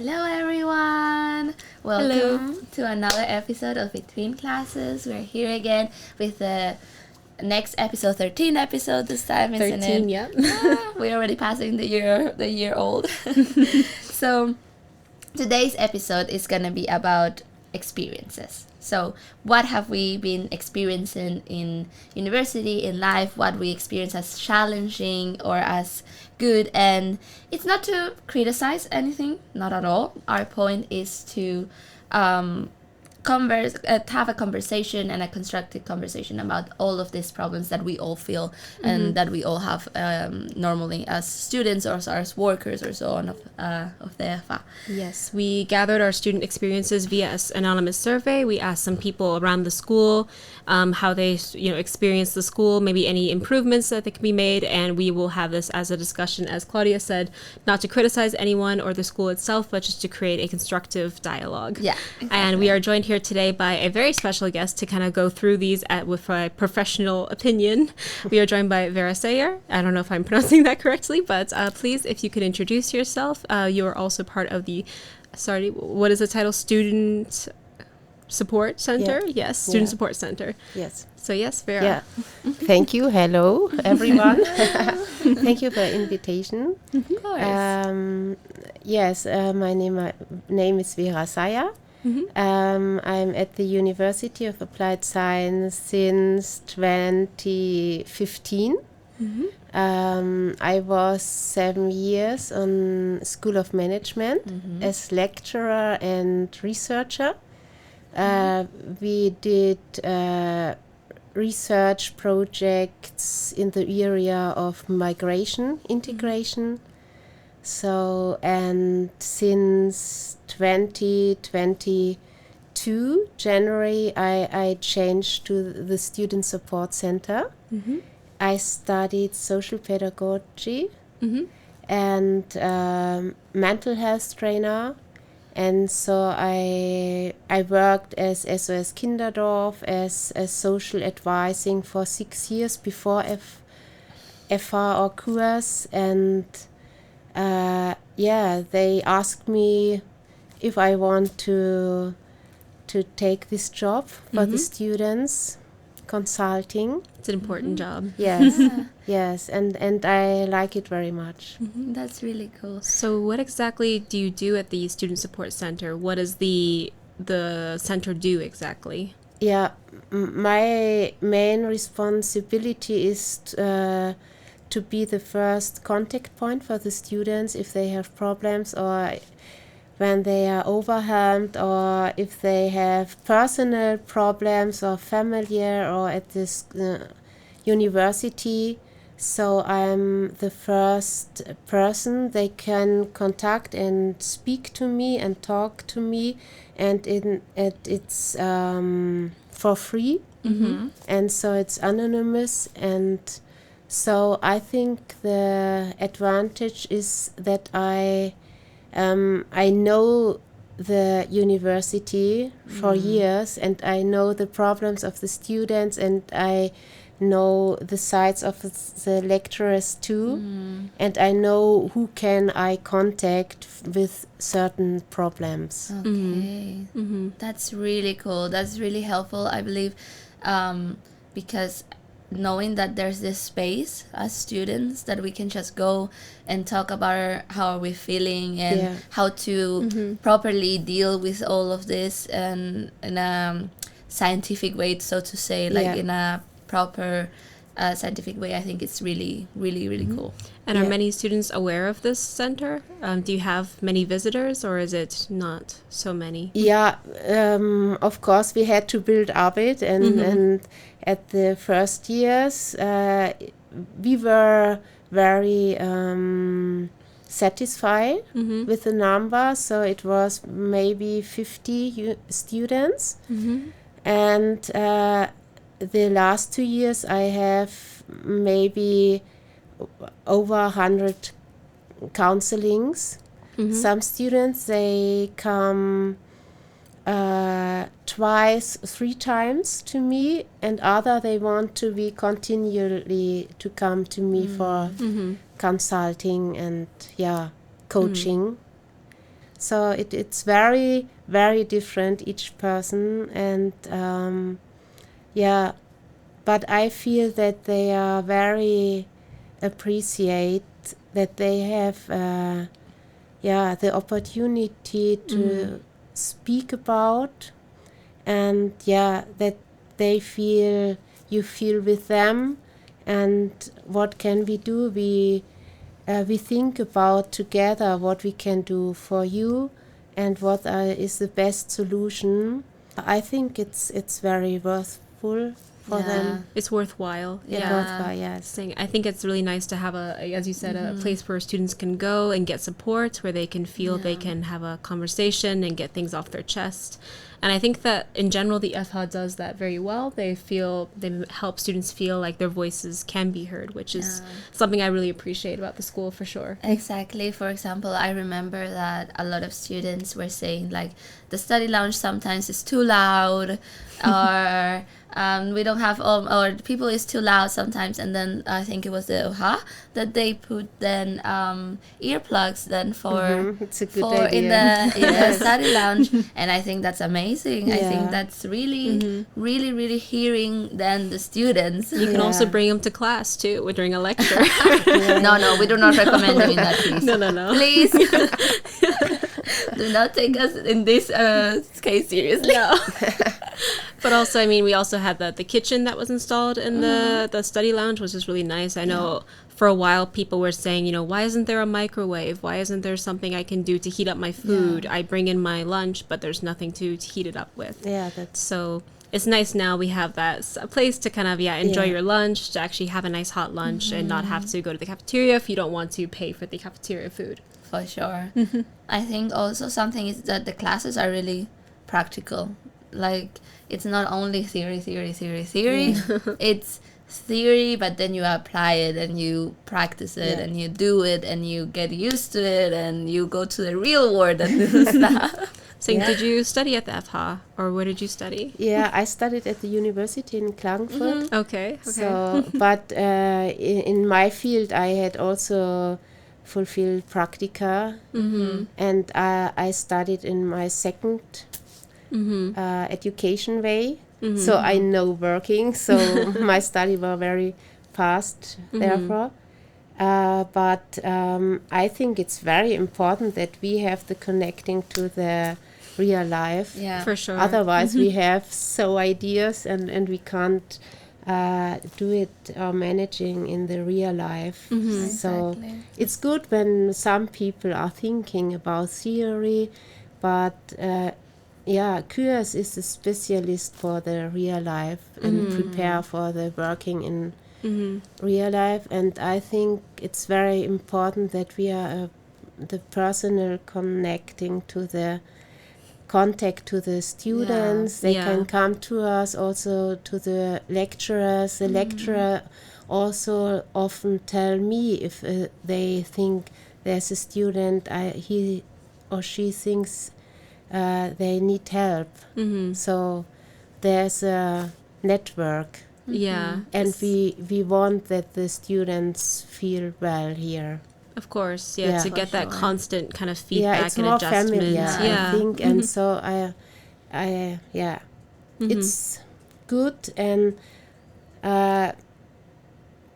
Hello everyone! Welcome to another episode of Between Classes. We're here again with the next episode, 13th episode this time, isn't 13, it? yeah. We're already passing the year old. So today's episode is gonna be about experiences. So what have we been experiencing in university, in life, what we experience as challenging or as good. And it's not to criticize anything, not at all. Our point is to have a conversation and a constructive conversation about all of these problems that we all feel and that we all have normally as students or as workers or so on of the FA. Yes, we gathered our student experiences via an anonymous survey. We asked some people around the school how they experience the school, maybe any improvements that they can be made, and we will have this as a discussion, as Claudia said, not to criticize anyone or the school itself, but just to create a constructive dialogue. Yeah, exactly. And we are joined here today by a very special guest to kind of go through these with a professional opinion. We are joined by Vera Seyer. I don't know if I'm pronouncing that correctly, but please, if you could introduce yourself. You are also part of the, what is the title? Student Support Center? Yeah. Yes, Student Support Center. Yes. So yes, Vera. Yeah. Thank you. Hello, everyone. Thank you for the invitation. Of course. Yes, my name is Vera Seyer. I'm at the University of Applied Science since 2015. I was 7 years on School of Management as lecturer and researcher. We did research projects in the area of migration integration. So, and since 2022 January, I changed to the Student Support Center. I studied social pedagogy and mental health trainer. And so I worked as SOS Kinderdorf, as social advising for 6 years before FA or course. And they asked me if I want to take this job for the students, consulting. It's an important job. Yes, yes, and I like it very much. That's really cool. So what exactly do you do at the Student Support Center? What does the center do exactly? Yeah, my main responsibility is to be the first contact point for the students if they have problems or when they are overwhelmed or if they have personal problems or familiar or at this university. So I'm the first person they can contact and speak to me and talk to me, and it's for free, and so it's anonymous. And so I think the advantage is that I know the university for years, and I know the problems of the students, and I know the sides of the lecturers too, and I know who can I contact with certain problems. Okay. That's really cool. That's really helpful, I believe, because knowing that there's this space as students that we can just go and talk about how are we feeling and how to properly deal with all of this and in a scientific way, so to say, like in a proper scientific way. I think it's really, really, really cool. And are many students aware of this center? Do you have many visitors, or is it not so many? Yeah, of course we had to build up it, and at the first years we were very satisfied with the number. So it was maybe 50 students, and the last 2 years I have maybe over 100 counselings. Some students, they come twice, 3 times to me, and other they want to be continually to come to me for consulting and coaching. So it's very, very different, each person. And but I feel that they are very appreciate that they have the opportunity to speak about, and that they feel, you feel with them, and what can we do, we think about together what we can do for you and what is the best solution. I think it's very worthwhile for them. It's worthwhile. Worthwhile, yes. I think it's really nice to have as you said, a place where students can go and get support, where they can feel they can have a conversation and get things off their chest. And I think that in general, the FH does that very well. They help students feel like their voices can be heard, which is something I really appreciate about the school, for sure. Exactly. For example, I remember that a lot of students were saying like the study lounge sometimes is too loud, or we don't have or people is too loud sometimes. And then I think it was the OHA that they put then earplugs then for It's a good for idea. in the study lounge, and I think that's amazing. I think Yeah. that's really really hearing then the students. You can also bring them to class too during a lecture. No, we do not recommend doing that, please. No. Please do not take us in this case seriously. No. But also, I mean, we also had the kitchen that was installed in the study lounge, which is really nice. I know for a while people were saying, why isn't there a microwave? Why isn't there something I can do to heat up my food? I bring in my lunch, but there's nothing to heat it up with. Yeah, that's So it's nice now we have a place to kind of enjoy your lunch, to actually have a nice hot lunch and not have to go to the cafeteria if you don't want to pay for the cafeteria food. For sure. I think also something is that the classes are really practical. Like, it's not only theory. It's theory, but then you apply it and you practice it and you do it and you get used to it and you go to the real world and do stuff. So did you study at the FH, or where did you study? Yeah, I studied at the university in Klagenfurt. Okay. So, but in my field, I had also fulfilled practica, and I studied in my second education way. So I know working. So my study were very fast, therefore. But I think it's very important that we have the connecting to the real life. Yeah. For sure. Otherwise, we have ideas and we can't do it managing in the real life. So Exactly. it's good when some people are thinking about theory, but Kurs is a specialist for the real life and prepare for the working in real life. And I think it's very important that we are the personal connecting to the contact to the students. They can come to us, also to the lecturers. The lecturer also often tell me if they think there's a student, he or she thinks they need help. So there's a network. Yeah. And we want that the students feel well here. Of course, to For get that sure. constant kind of feedback it's and more adjustment. familiar, I think, and so I it's good. And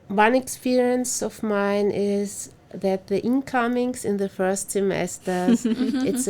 one experience of mine is that the incomings in the first semesters, it's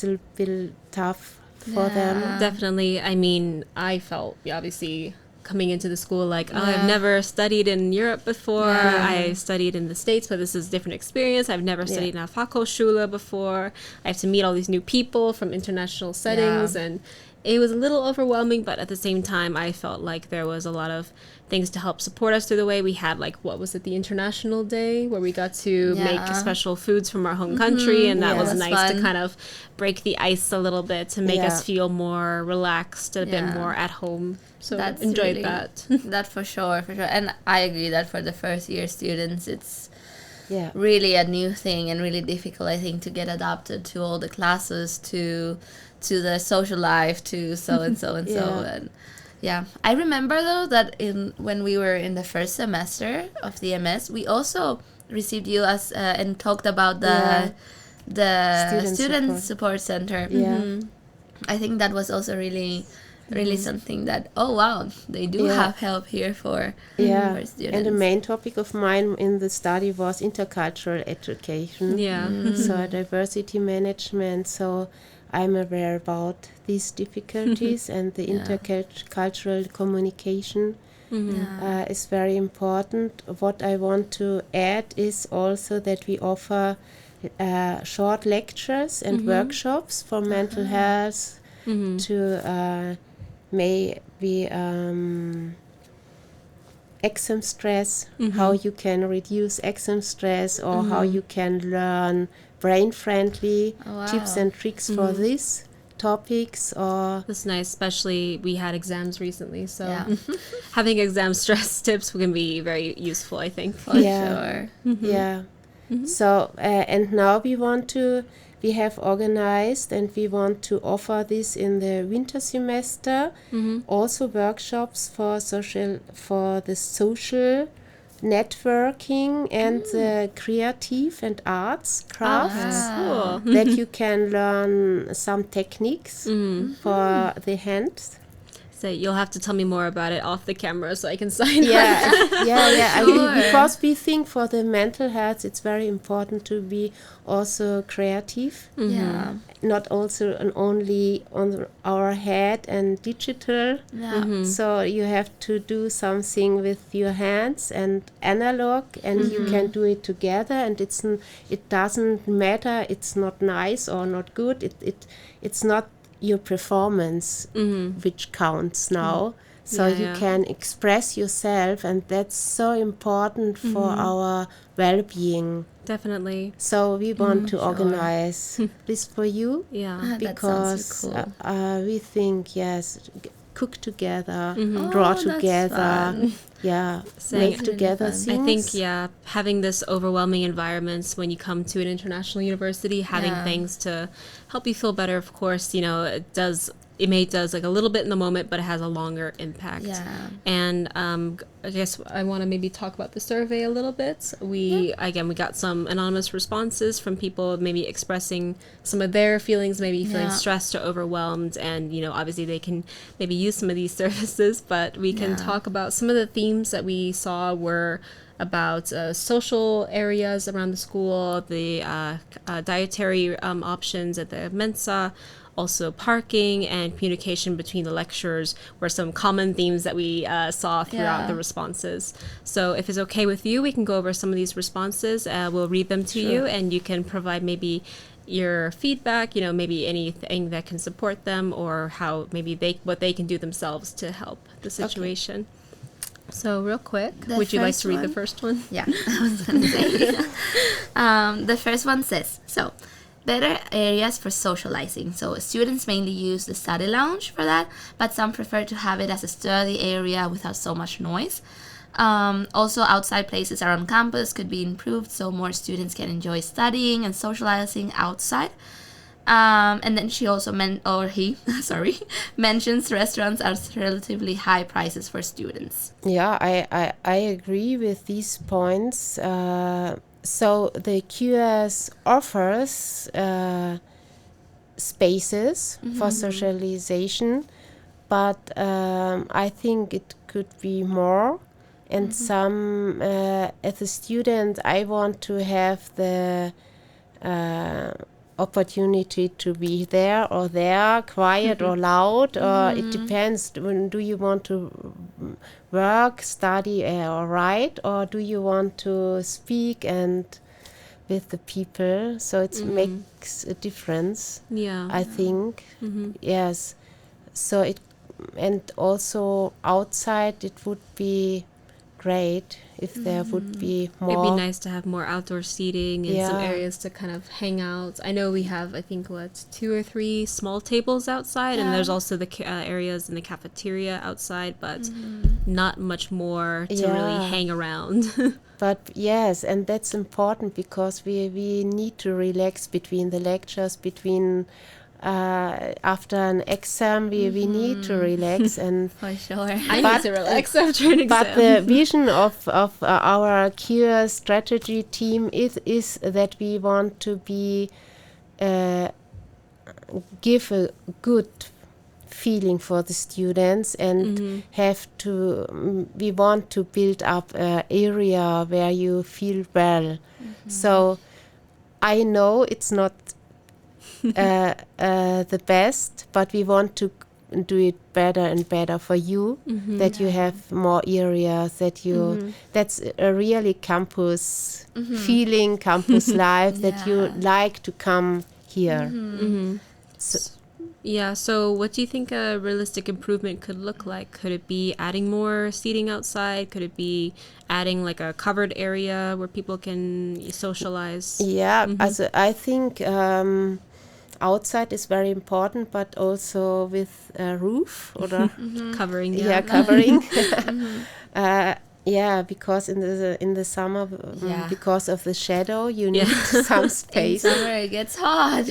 a bit tough for them. Definitely. I mean, I felt obviously coming into the school like, I've never studied in Europe before. I studied in the States, but this is a different experience. I've never studied in a Fachhochschule before. I have to meet all these new people from international settings, and it was a little overwhelming, but at the same time, I felt like there was a lot of things to help support us through the way. We had the International Day, where we got to make special foods from our home country, and that was nice fun. to kind of break the ice a little bit, to make us feel more relaxed, a bit more at home. So That's enjoyed really- that. That for sure. And I agree that for the first year students, it's Yeah. really a new thing and really difficult, I think, to get adapted to all the classes, to the social life, to so and so and so. And I remember though that when we were in the first semester of the MS, we also received you as and talked about the Student student support. support center. Yeah. I think that was also really something that, oh wow, they do Yeah. have help here for students. And the main topic of mine in the study was intercultural education. Yeah. So diversity management. So I'm aware about these difficulties and the intercultural communication is very important. What I want to add is also that we offer short lectures and workshops for mental health to maybe exam stress, how you can reduce exam stress, or how you can learn brain-friendly tips and tricks for these topics. Or That's nice, especially we had exams recently, so Yeah. having exam stress tips can be very useful, I think. For sure. yeah. So and now we have organized and we want to offer this in the winter semester, also workshops for the social networking and the creative and arts crafts, Cool. that you can learn some techniques for the hands. So you'll have to tell me more about it off the camera so I can sign up. Yeah. I Sure. mean, because we think for the mental health, it's very important to be also creative, Yeah. not also only on our head and digital. Yeah. So you have to do something with your hands and analog, and you can do it together. And it doesn't matter. It's not nice or not good. It's not your performance which counts now. So you can express yourself, and that's so important for our well-being. Definitely. So we want to organize this for you, Yeah. That because sounds so cool. we think, cook together, Oh, draw that's together, fun. Saying- make together fun. things. I think, having this overwhelming environments when you come to an international university, having Yeah. things to help you feel better, of course, it may does like a little bit in the moment, but it has a longer impact. Yeah. And I guess I want to maybe talk about the survey a little bit. We got some anonymous responses from people maybe expressing some of their feelings, maybe feeling stressed or overwhelmed, and obviously they can maybe use some of these services, but we can talk about some of the themes that we saw were about social areas around the school, the dietary options at the Mensa, also parking and communication between the lecturers were some common themes that we saw throughout the responses. So if it's okay with you, we can go over some of these responses. We'll read them to you, and you can provide maybe your feedback, maybe anything that can support them, or how maybe what they can do themselves to help the situation. So real quick, would you like to read the first one? Yeah, I was going to say. The first one says, so, better areas for socializing. So students mainly use the study lounge for that, but some prefer to have it as a study area without so much noise. Also, outside places around campus could be improved so more students can enjoy studying and socializing outside. And then she also mentions restaurants as relatively high prices for students. Yeah, I agree with these points. So the QS offers spaces for socialization, but I think it could be more. And some, as a student, I want to have the opportunity to be there or there, quiet or loud, or it depends. Do you want to work, study, or write, or do you want to speak and with the people? So it makes a difference. Yeah. I think. Yes. So and also outside it would be great if there would be more. It'd be nice to have more outdoor seating and some areas to kind of hang out. I know we have, I think, 2 or 3 small tables outside, and there's also the areas in the cafeteria outside, but not much more to really hang around. But yes, and that's important because we need to relax between the lectures, after an exam, we need to relax, and For sure. I need to relax after an exam. but the vision of our cure strategy team is that we want to be uh, give a good feeling for the students, and we want to build up an area where you feel well. So I know it's not the best, but we want to do it better and better for you, that you have more areas, that you that's a really campus feeling, campus life, that you like to come here. So what do you think a realistic improvement could look like? Could it be adding more seating outside? Could it be adding like a covered area where people can socialize? Also I think outside is very important, but also with a roof or Covering. covering. Because in the summer, because of the shadow, you need some space. In summer it gets hot.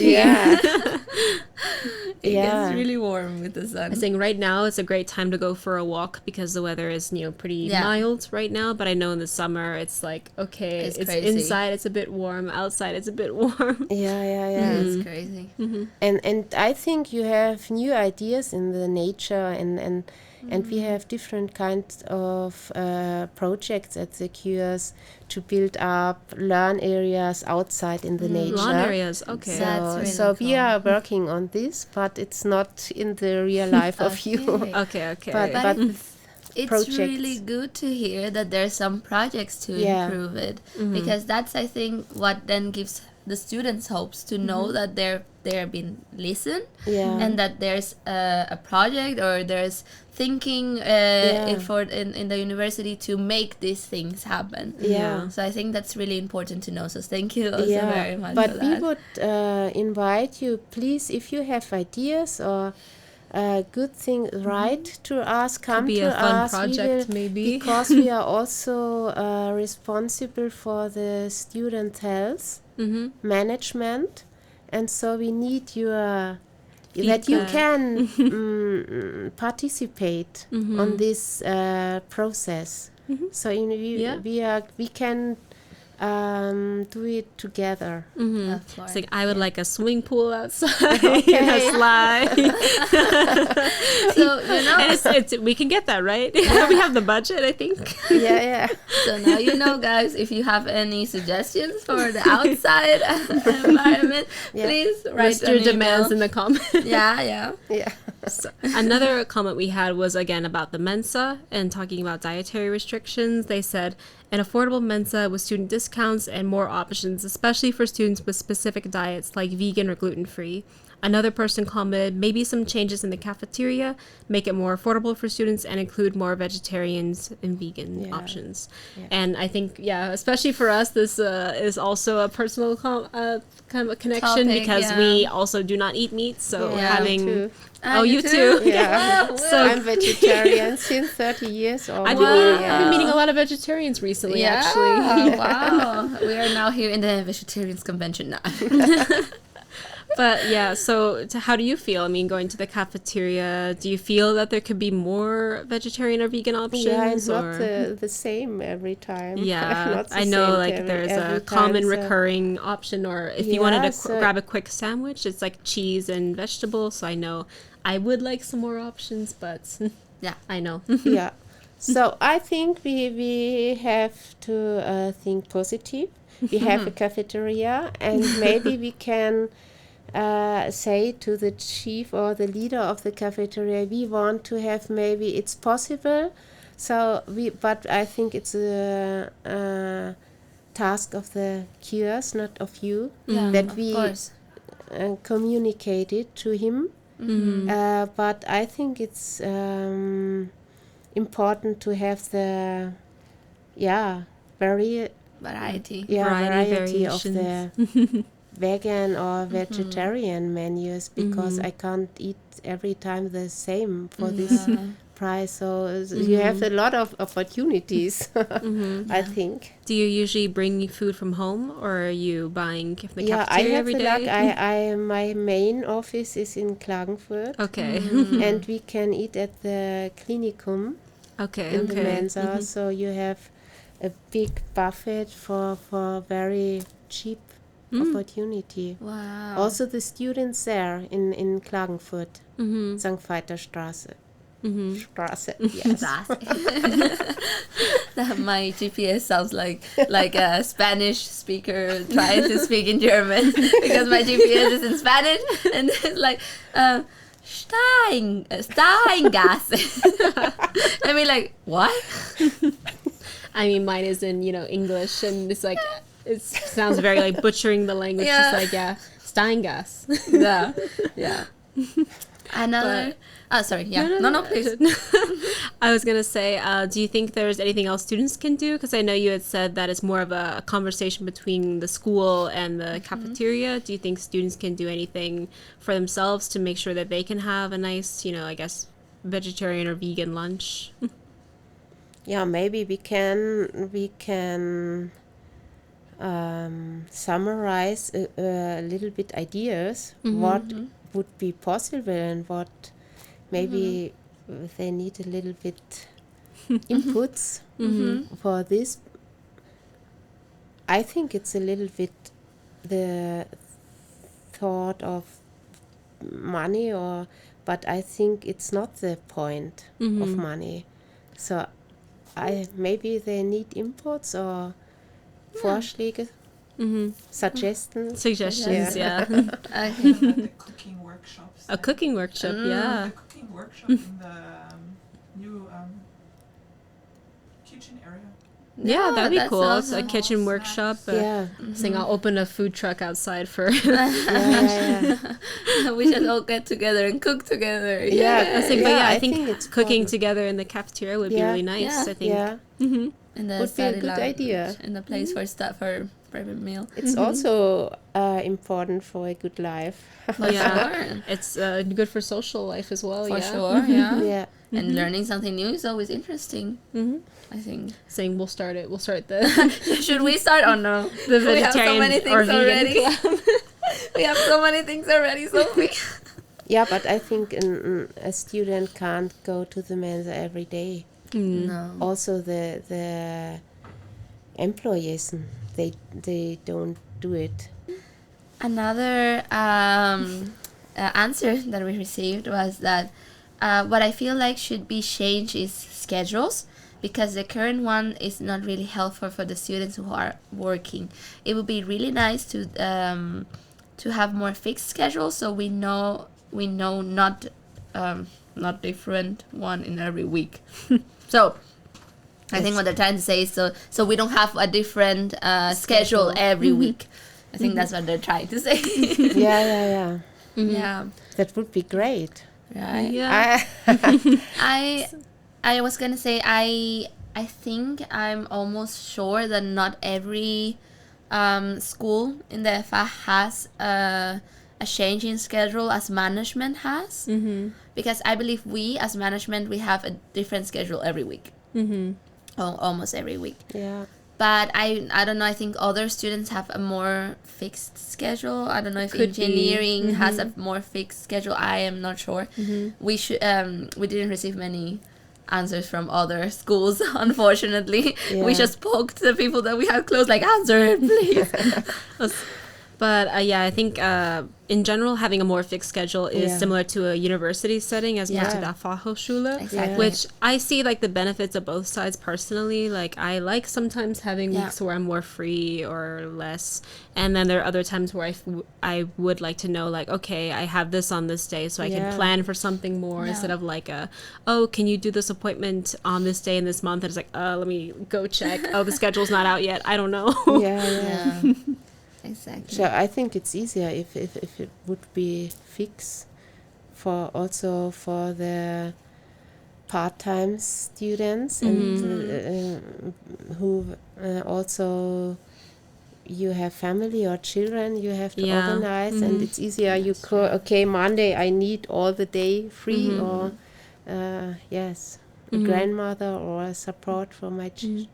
It gets really warm with the sun. I think right now it's a great time to go for a walk because the weather is, pretty mild right now. But I know in the summer it's like, okay, it's inside it's a bit warm, outside it's a bit warm. It's crazy. And I think you have new ideas in the nature, and we have different kinds of projects at the Cures to build up learn areas outside in the nature. Lawn areas, okay. That's really So we cool. are working on this, but it's not in the real life of you. Okay. But it's projects. really good to hear that there's some projects to improve it, because that's, I think, what then gives the students hopes to know that they're being listened, and that there's a project or there's thinking effort in the university to make these things happen. So I think that's really important to know. So thank you also very much but for we that. would invite you, please, if you have ideas or good things, write to us, come Could be to a fun us. project, maybe. Because we are also responsible for the student health management, and so we need your that you can participate on this process. So we can do it together. Of course. It's like I would like a swimming pool outside, a slide. So And we can get that, right? We have the budget, I think. So now guys, if you have any suggestions for the outside environment, please write List your an demands in email. the comments. So, Another comment we had was again about the Mensa and talking about dietary restrictions. They said an affordable Mensa with student discounts and more options, especially for students with specific diets like vegan or gluten-free. Another person commented maybe some changes in the cafeteria, make it more affordable for students and include more vegetarians and vegan options. And I think, especially for us, this is also a personal kind of a connection because we also do not eat meat. So having... Too. You too? So I'm vegetarian since 30 years old. I've been meeting a lot of vegetarians recently, actually. Wow. We are now here in the Vegetarians Convention now. But so how do you feel? I mean, going to the cafeteria, do you feel that there could be more vegetarian or vegan options? It's not the same every time. Not the I know same there's every a time, common so- recurring option, or if you wanted to so- grab a quick sandwich, it's like cheese and vegetables. So I know I would like some more options, but I know. So I think we have to think positive. We have a cafeteria, and maybe we can say to the chief or the leader of the cafeteria, we want to have, maybe it's possible. But I think it's a task of the Cures, not of you, that we communicate it to him. But I think it's important to have the Variety. variety of the vegan or vegetarian menus, because I can't eat every time the same for this price. So you have a lot of opportunities, I think. Do you usually bring food from home, or are you buying from the I cafeteria have every the day? luck. My main office is in Klagenfurt. Okay. And we can eat at the Klinikum in the Mensa. So you have a big buffet for very cheap opportunity. Wow. Also the students there in Klagenfurt, St. Straße. Straße, yes. That my GPS sounds like a Spanish speaker trying to speak in German because my GPS is in Spanish and it's like Steingasse. I mean, like, what? I mean, mine is in, English, and it's like, it sounds very like butchering the language. Yeah. Just like, Steingasse. Yeah. Another. Sorry. Yeah. No, please. I was going to say, do you think there's anything else students can do? Because I know you had said that it's more of a conversation between the school and the cafeteria. Do you think students can do anything for themselves to make sure that they can have a nice, I guess, vegetarian or vegan lunch? Yeah, maybe we can summarize a little bit ideas what would be possible and what maybe they need a little bit inputs for this. I think it's a little bit the thought of money, but I think it's not the point of money. So maybe they need inputs or Vorschläge, Suggestions, yeah. The cooking workshops. A cooking workshop, yeah. The cooking workshop in the new kitchen area. Yeah, that'd be that's cool. It's awesome. a kitchen workshop. Saying I'll open a food truck outside for. We should all get together and cook together. I think, I think it's cooking important. together in the cafeteria would be really nice. Yeah. I think. Yeah, In the would be a study good lab, idea. in the place for private meal. It's also important for a good life. For sure. It's good for social life as well. For yeah. sure, yeah. Yeah. And learning something new is always interesting. I think. Saying we'll start the Should we start? Oh no. the We have so vegetarian many or things vegan already. club. We have so many things already, Sophie. Yeah, but I think a student can't go to the Mensa every day. No. Also, the employees they don't do it. Another answer that we received was that what I feel like should be changed is schedules, because the current one is not really helpful for the students who are working. It would be really nice to have more fixed schedules, so we know not different one in every week. So I think what they're trying to say is so we don't have a different schedule every week. I think that's what they're trying to say. Yeah. Yeah. That would be great. Right. Yeah. I was gonna say I think I'm almost sure that not every school in the FA has a change in schedule as management has, because I believe we as management we have a different schedule every week, almost every week. Yeah. But I don't know. I think other students have a more fixed schedule. I don't know if Could be. engineering has a more fixed schedule. I am not sure. We should. We didn't receive many answers from other schools, unfortunately. Yeah. We just spoke to the people that we had close, like, answer it, please. But I think in general, having a more fixed schedule is Yeah. similar to a university setting as opposed to Yeah. the Fachhochschule, Exactly. which I see like the benefits of both sides personally. Like I like sometimes having weeks where I'm more free or less, and then there are other times where I would like to know like, okay, I have this on this day, so I can plan for something more instead of like can you do this appointment on this day in this month? And it's like, let me go check. The schedule's not out yet. I don't know. Yeah. Exactly. So I think it's easier if it would be fixed for the part-time students and who also you have family or children you have to organize, and it's easier. You okay, Monday I need all the day free, or a grandmother or a support for my child.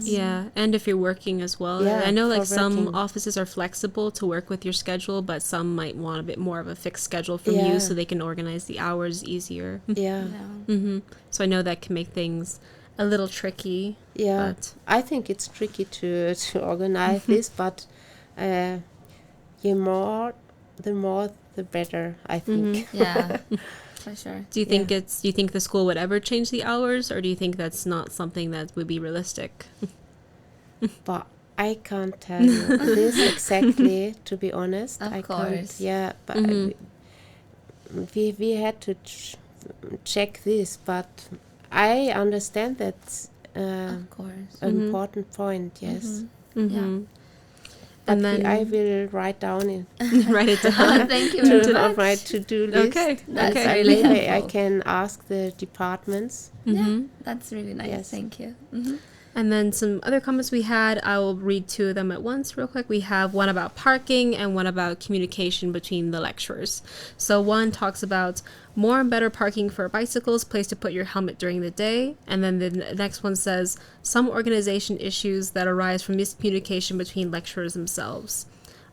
Yeah, and if you're working as well. Yeah, I know like for some working. offices are flexible to work with your schedule, but some might want a bit more of a fixed schedule from you so they can organize the hours easier. Yeah. So I know that can make things a little tricky. Yeah, But I think it's tricky to organize this, but the more the better, I think. Yeah, for sure. Do you think do you think the school would ever change the hours, or do you think that's not something that would be realistic? But I can't tell you this exactly, to be honest. Of I course. can't. Yeah, but we had to check this, but I understand that's Of course. an important point. Yes, Mm-hmm. but And then I will write down it write it down. Thank you to very on much. my to-do list. Okay. That's Okay. really Maybe I helpful. can ask the departments. Yeah, that's really nice. Yes. Thank you. Mm-hmm. And then some other comments we had, I will read two of them at once real quick. We have one about parking and one about communication between the lecturers. So one talks about more and better parking for bicycles, place to put your helmet during the day. And then the next one says, some organization issues that arise from miscommunication between lecturers themselves.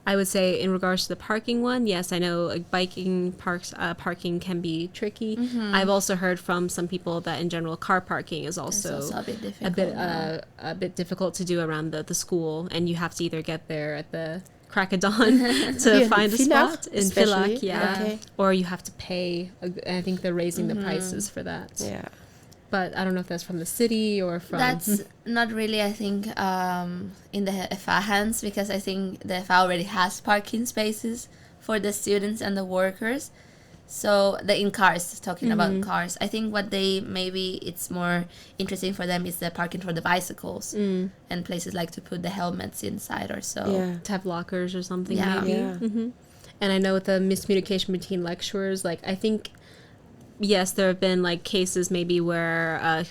I would say in regards to the parking one, yes, I know parking can be tricky. I've also heard from some people that in general car parking is It's also also a bit difficult. a bit difficult to do around the school, and you have to either get there at the crack of dawn to Here in find a Villach, spot in especially? Villach, yeah, Okay. or you have to pay. I think they're raising the prices for that. Yeah. But I don't know if that's from the city or from. That's not really, I think, in the FA hands, because I think the FA already has parking spaces for the students and the workers. So in cars, talking about cars, I think what maybe it's more interesting for them is the parking for the bicycles and places like to put the helmets inside or so. Yeah. to have lockers or something, Yeah. maybe. Yeah. And I know with the miscommunication between lecturers, like I think, yes, there have been like cases maybe where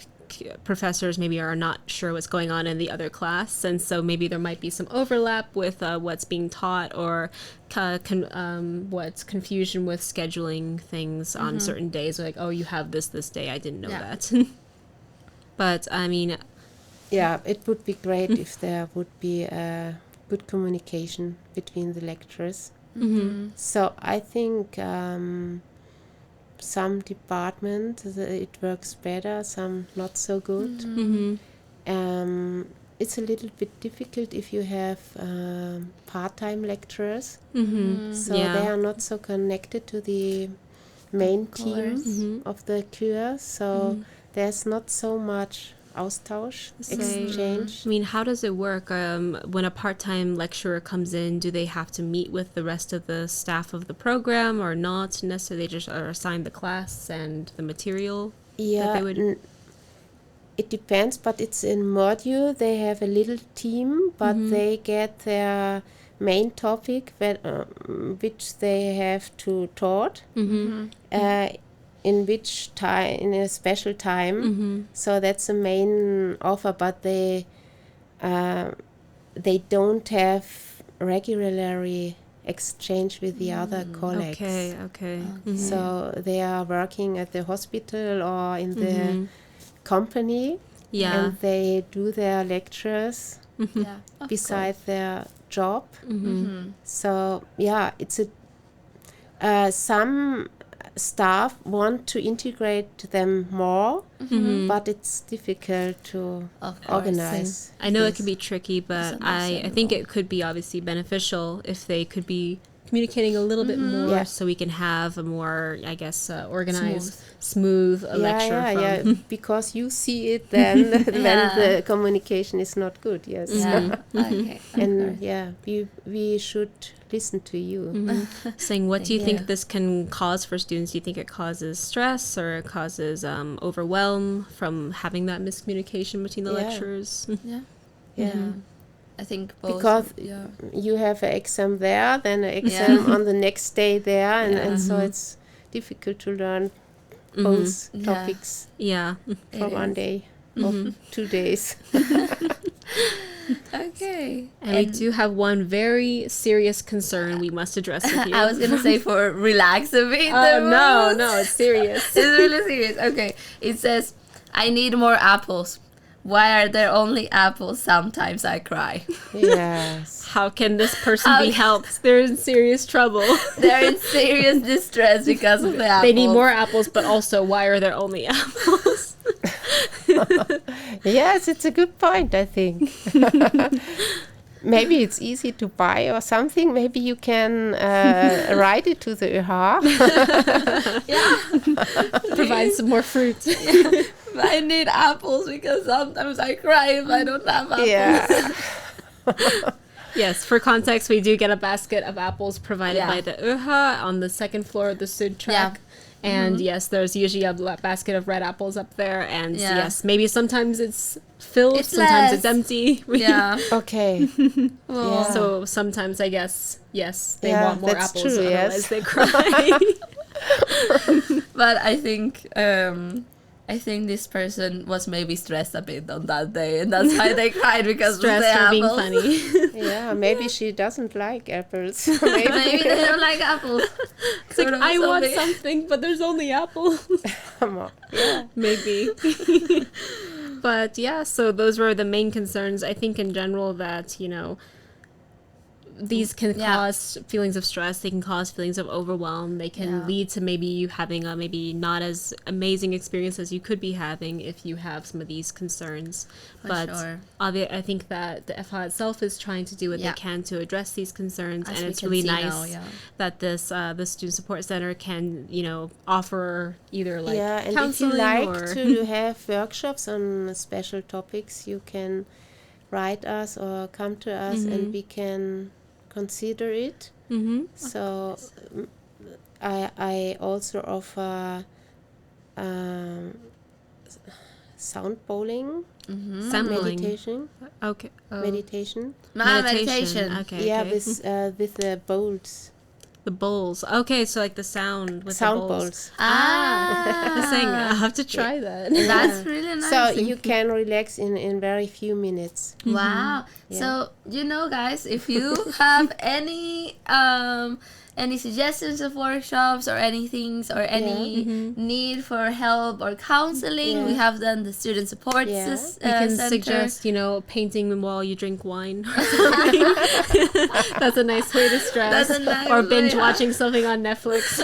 professors maybe are not sure what's going on in the other class, and so maybe there might be some overlap with what's being taught, or what's confusion with scheduling things on certain days, like, oh, you have this day, I didn't know Yeah. that. But I mean, Yeah, it would be great if there would be a good communication between the lecturers. So I think some departments it works better, some not so good. It's a little bit difficult if you have part-time lecturers, so Yeah. they are not so connected to the main team course. of the cure. So there's not so much Austausch, exchange. I mean, how does it work when a part-time lecturer comes in? Do they have to meet with the rest of the staff of the program, or not necessarily? They just are assigned the class and the material that Yeah, they would. it depends, but it's in module. They have a little team, but they get their main topic which they have to taught. In which time, in a special time. So that's the main offer, but they don't have regularly exchange with the other colleagues. Okay. So they are working at the hospital or in the company, Yeah. and they do their lectures Yeah. Of beside their job. Mm-hmm. So yeah, it's some staff want to integrate them more, but it's difficult to Of course. organize. I know it this. can be tricky, but It's I think it could be obviously beneficial if they could be communicating a little bit more, Yeah. so we can have a more, I guess, organized, smooth lecture from. because you see it then when the communication is not good. Yes. Yeah. Okay. of And course. we should listen to you. Saying, what do you Thank think you. this can cause for students? Do you think it causes stress, or it causes overwhelm from having that miscommunication between the Yeah. lecturers? Yeah. Yeah. I think both. Because yeah. you have an exam there, then an exam on the next day there, and so it's difficult to learn both Yeah. topics Yeah. for It one is. day or 2 days. Okay. And we do have one very serious concern we must address with you. I was gonna say for relax a bit. no, it's serious. It's really serious. Okay. It says, I need more apples. Why are there only apples? Sometimes I cry. Yes. How can this person How be can- helped? They're in serious trouble. They're in serious distress because of the apples. They need more apples, but also, why are there only apples? Yes, it's a good point, I think. maybe it's easy to buy or something. Maybe you can write it to the ÖH. Provide some more fruit. I need apples because sometimes I cry if I don't have apples. Yeah. Yes, for context, we do get a basket of apples provided Yeah. by the ÖH on the second floor of the Sud track. And yes, there's usually a basket of red apples up there. And Yeah. yes, maybe sometimes it's filled, It's sometimes less. it's empty. Yeah. Okay. Well, Yeah. So sometimes I guess, yes, they Yeah, want more that's apples, true, otherwise yes. they cry. but I think this person was maybe stressed a bit on that day, and that's why they cried because Stressed of the for being apples. funny. Yeah, maybe she doesn't like apples. Maybe they don't like apples. It's like, Could I also want be. something, but there's only apples. Yeah. Maybe. But yeah, so those were the main concerns. I think in general that, these can Yeah. cause feelings of stress. They can cause feelings of overwhelm. They can Yeah. lead to maybe you having a maybe not as amazing experience as you could be having if you have some of these concerns. For But sure. I think that the FH itself is trying to do what Yeah. they can to address these concerns, As and we it's can really see nice now, yeah. that the Student Support Center can offer either like Yeah, and if you counseling like or to have workshops on special topics, you can write us or come to us and we can consider it. Mm-hmm. So I also offer sound bowling, Sampling. meditation, Okay. Oh. meditation. Meditation. Okay. Yeah, okay. with the bowls, The bowls. Okay, so like the sound with sound the bowls. bowls. I was saying, I'll have to try that. That's really nice. So you can relax in very few minutes. Wow. Yeah. So, guys, if you have any suggestions of workshops or anything or any need for help or counseling, Yeah. we have done the student support Yeah. You can center. suggest, painting while you drink wine or something. That's a nice way to stress. That's a nice or way, binge yeah. watching something on Netflix.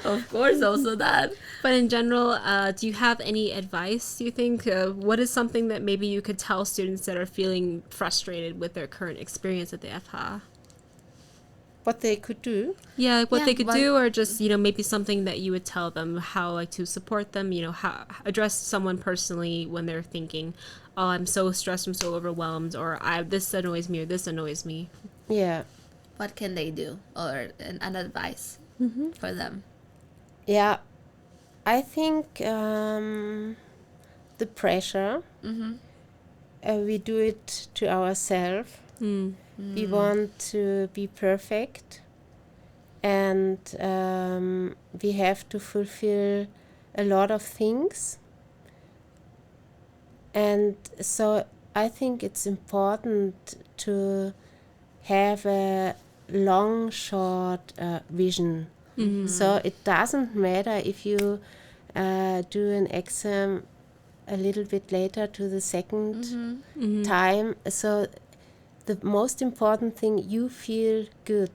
Of course, also that. But in general, do you have any advice, do you think? What is something that maybe you could tell students that are feeling frustrated with their current experience at the FH? What they could do. Yeah, like what Yeah, they could what- do, or just, maybe something that you would tell them how, like, to support them, how address someone personally when they're thinking, oh, I'm so stressed, I'm so overwhelmed, or this annoys me, or this annoys me. Yeah. What can they do? Or an advice for them? Yeah, I think the pressure, we do it to ourselves. We want to be perfect, and we have to fulfill a lot of things. And so I think it's important to have a long, short vision. So it doesn't matter if you do an exam a little bit later to the second time. So the most important thing, you feel good.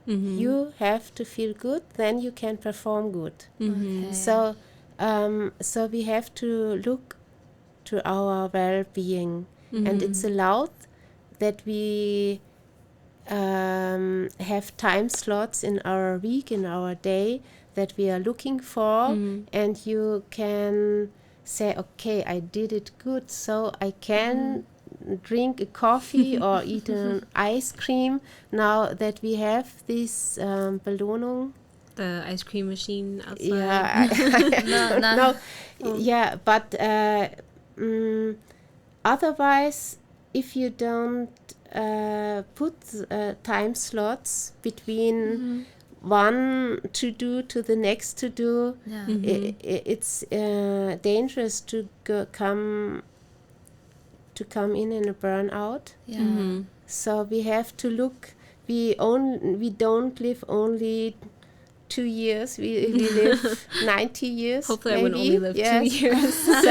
You have to feel good, then you can perform good. Okay. So we have to look to our well-being, and it's allowed that we have time slots in our week, in our day, that we are looking for, and you can say, okay, I did it good, so I can drink a coffee or eat an ice cream now that we have this Belohnung. The ice cream machine outside. Yeah, No. yeah, but otherwise, if you don't put time slots between one to do to the next to do, Yeah. it's dangerous to come in a burnout. Yeah. So we have to look. We don't live only 2 years. We live 90 years. Hopefully, maybe. I would only live Yes. 2 years. So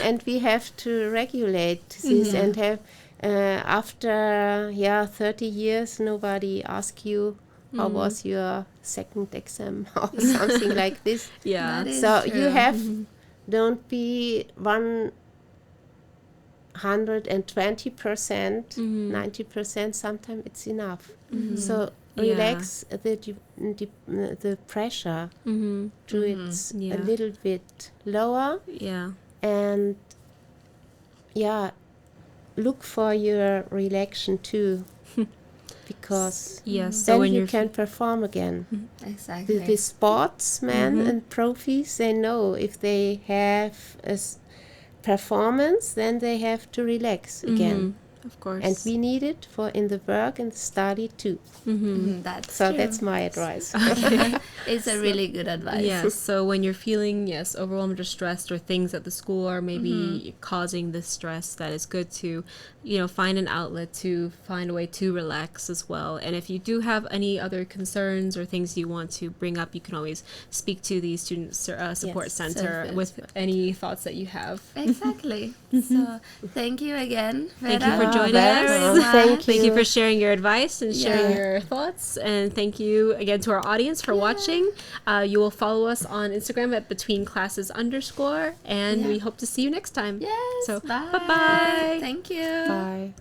and we have to regulate this and have after 30 years nobody asks you how was your second exam or something like this. Yeah. That is So true. you have don't be one 120%, 90%, sometimes it's enough. So relax the pressure to it's a little bit lower. Yeah. And look for your relaxation too, because Yes. So then when you you're can perform again. Exactly. The sportsmen and profis, they know if they have a performance, then they have to relax again. Of course. And we need it for in the work and study too. That's So true. that's my advice. It's a really good advice. Yes. So when you're feeling overwhelmed or stressed, or things at the school are maybe causing this stress, that is good to, find an outlet, to find a way to relax as well. And if you do have any other concerns or things you want to bring up, you can always speak to the student support Yes. center So with any thoughts that you have. Exactly. So thank you again, Vera. Thank you for joining welcome. us. Thank Thank you you. for sharing your advice and sharing Yeah. your thoughts. And thank you again to our audience for watching. You will follow us on Instagram at betweenclasses_. And we hope to see you next time. Yes. So, bye. bye-bye. Thank you. Bye.